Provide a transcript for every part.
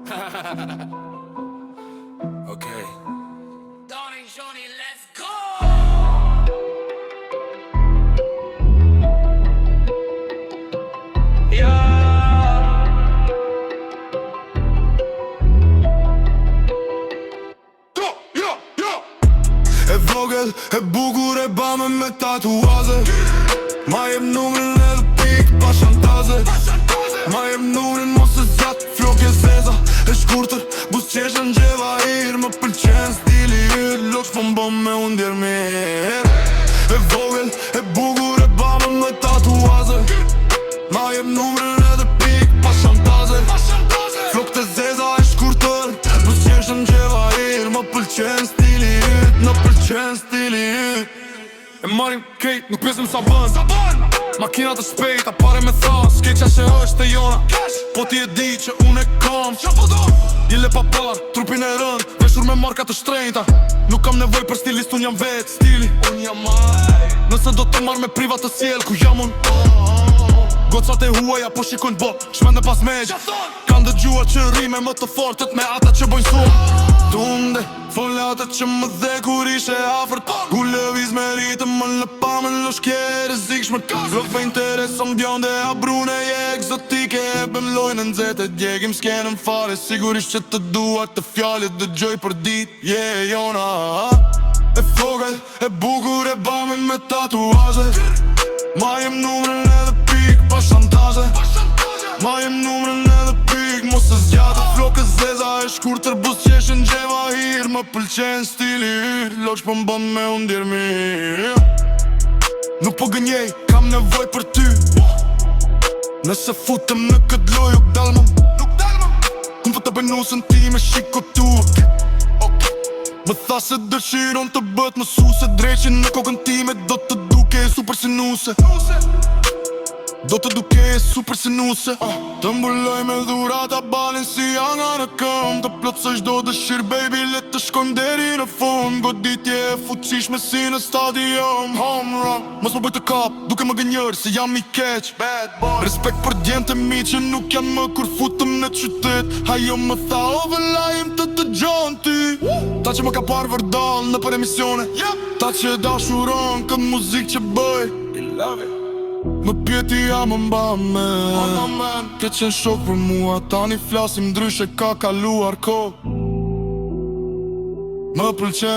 Okay. Donnie, Johnny, let's go! E vogël, e bukur, e bame me tatuaze. Ma jem numrin edhe pik pa shantaze. Ma jem numrin mos e zat, flok e zeza. E shkurtër, bus qeshën gjeva ir. Më pëlqen stili ir, loks po m'bëm me undjer mirë. E vogël, e bukur, e bame me tatuaze. Ma jem numrin edhe pik pa shantaze. Flok të zeza, e shkurtër, bus qeshën gjeva ir. Më pëlqen stili ir, më pëlqen stili ir. E marim kejt, nuk pjesim sa bën. Makina të shpejta, pare me tha, s'keqa që është e jona. Po ti e di që unë e kam. Jile pa par, trupin e rënd, veshur me marka të shtrejta. Nuk kam nevoj për stilist, unë jam vet stili. Unë jam aj. Nëse do të marr me privat të sjell, ku jam unë. Gocat e huaja po shikojnë bo, shmende pas meq. Kanë dëgjuar që rime më të fortet me ata që bojnë sun. Tunde, folatët që më dhe kur ishe afërt. Ku lëviz me ritëm më lëpa me lëshkje rëzikshme. Rëve intereson bjonde a brune je egzotike. E bëm lojnë në nxete, djegim s'kenëm fare. Sigurisht që të duar të fjallit dëgjoj për dit. Je jona. E vogël, e bukur, e bame me tatuaze. Ma jem numrin edhe pik pa shantaze. Ma jem numrin edhe pik, mos e zgjate. Flok e zeza, e shkurtër, bus qeshën gjeva hir. Më pëlqen stili ir, loks po m'bën me undjer mirë. Nuk po gënjej, kam nevoj për ty. Nëse futem në këtë loj, nuk dalmëm. Kum po të bënusën ti me shiko tuk. Më tha se dëshiron të bët më suse. Dreqin në kokën time do të duke super sinuse. Do të duke super sinuse. Të mbuloj me dhurata balin si anga në këm. Të plotësoj çdo dëshirë baby, le të shkojmë deri në fund. Goditje e fuqishme si në stadion. Home run, mos më bëj të kap, duke më gënjër se jam i keq. Respekt për djemtë mi që nuk janë më kur futëm në qytet. Ajo më tha o vëllajim të dëgjon ty. Ta që më ka parë vërdal në për emisione. Ta që dashuron këtë muzik që bëj. Më pjeti jam mba men. Ke qenë shok për mua, tani flasim ndryshe ka kaluar ko. Më pëlqen.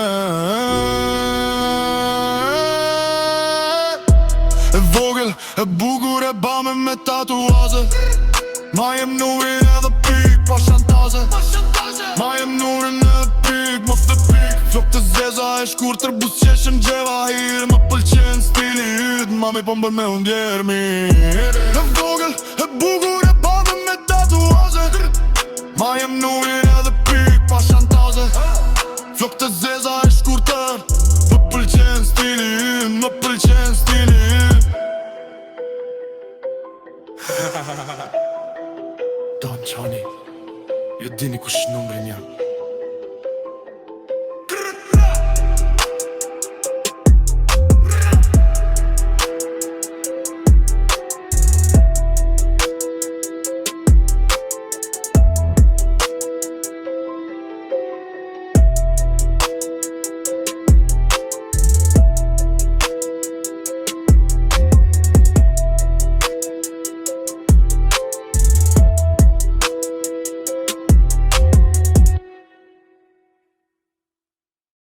E vogël, e bukur, e bame me tatuaze. Ma jem numrin edhe pik pa shantaze. Ma jem numrin edhe pik, mos të pik. Flok të zeza, e shkurtër, bus qeshën gjeva hir. Më pëlqen stili yt, mami po m'bën me undjer mirë. E vogël, e bukur, e bame me tatuaze. Ma jem numrin edhe pik pa shantaze. Flok të zeza, e shkurtër, më pëlqen stili yt, më pëlqen stili yt. Don Johnny, ju dini kush numrin jam.